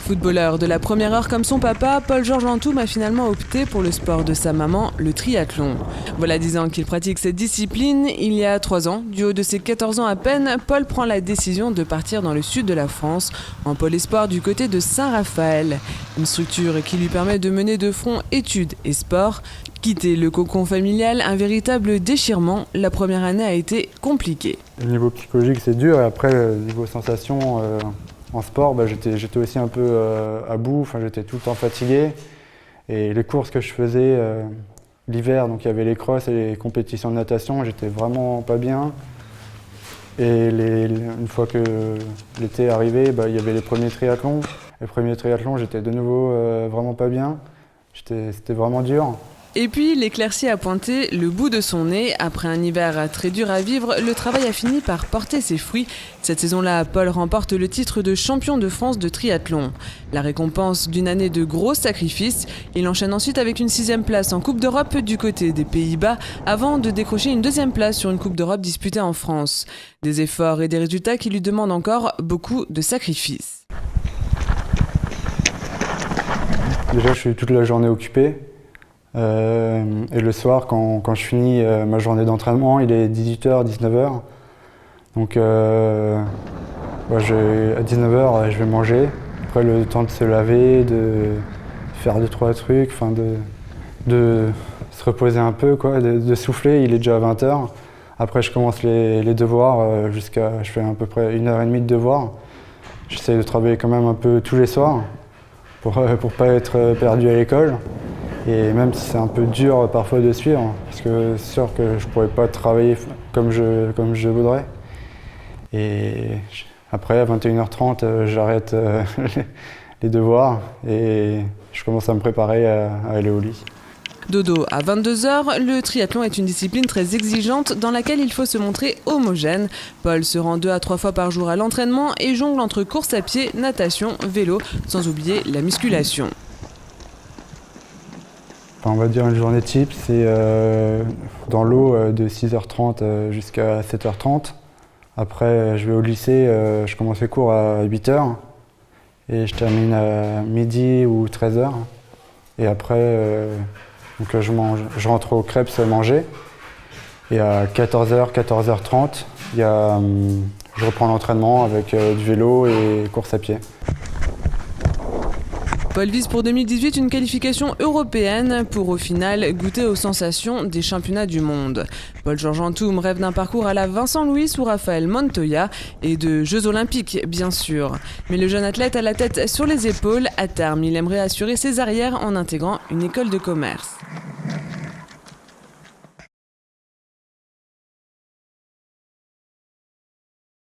Footballeur de la première heure comme son papa, Paul-Georges Antoum a finalement opté pour le sport de sa maman, le triathlon. Voilà 10 ans qu'il pratique cette discipline. Il y a 3 ans, du haut de ses 14 ans à peine, Paul prend la décision de partir dans le sud de la France, en pôle espoir du côté de Saint-Raphaël. Une structure qui lui permet de mener de front études et sport. Quitter le cocon familial, un véritable déchirement. La première année a été compliquée. Le niveau psychologique, c'est dur, et après, niveau sensation, en sport, j'étais aussi un peu à bout, j'étais tout le temps fatigué. Et les courses que je faisais l'hiver, donc il y avait les crosses et les compétitions de natation, j'étais vraiment pas bien. Et une fois que l'été est arrivé, il y avait les premiers triathlons. Les premiers triathlons, j'étais de nouveau vraiment pas bien. C'était vraiment dur. Et puis, l'éclaircie a pointé le bout de son nez. Après un hiver très dur à vivre, le travail a fini par porter ses fruits. Cette saison-là, Paul remporte le titre de champion de France de triathlon. La récompense d'une année de gros sacrifices. Il enchaîne ensuite avec une 6e place en Coupe d'Europe du côté des Pays-Bas, avant de décrocher une 2e place sur une Coupe d'Europe disputée en France. Des efforts et des résultats qui lui demandent encore beaucoup de sacrifices. Déjà, je suis toute la journée occupé. Et le soir, quand je finis ma journée d'entraînement, il est 18h, 19h. Donc à 19h, je vais manger. Après, le temps de se laver, de faire 2-3 trucs, de se reposer un peu, de souffler. Il est déjà 20h. Après, je commence les devoirs je fais à peu près 1h30 de devoirs. J'essaie de travailler quand même un peu tous les soirs pour pas être perdu à l'école. Et même si c'est un peu dur parfois de suivre, parce que c'est sûr que je ne pourrais pas travailler comme je voudrais. Et après, à 21h30, j'arrête les devoirs et je commence à me préparer à aller au lit. Dodo à 22h, le triathlon est une discipline très exigeante dans laquelle il faut se montrer homogène. Paul se rend 2 à 3 fois par jour à l'entraînement et jongle entre course à pied, natation, vélo, sans oublier la musculation. On va dire une journée type, c'est dans l'eau de 6h30 jusqu'à 7h30. Après, je vais au lycée, je commence les cours à 8h et je termine à midi ou 13h. Et après, je rentre au Crêpes manger. Et à 14h, 14h30, je reprends l'entraînement avec du vélo et course à pied. Paul vise pour 2018 une qualification européenne pour au final goûter aux sensations des championnats du monde. Paul-Georges Antoum rêve d'un parcours à la Vincent Louis ou Raphaël Montoya et de Jeux Olympiques, bien sûr. Mais le jeune athlète a la tête sur les épaules. À terme, il aimerait assurer ses arrières en intégrant une école de commerce.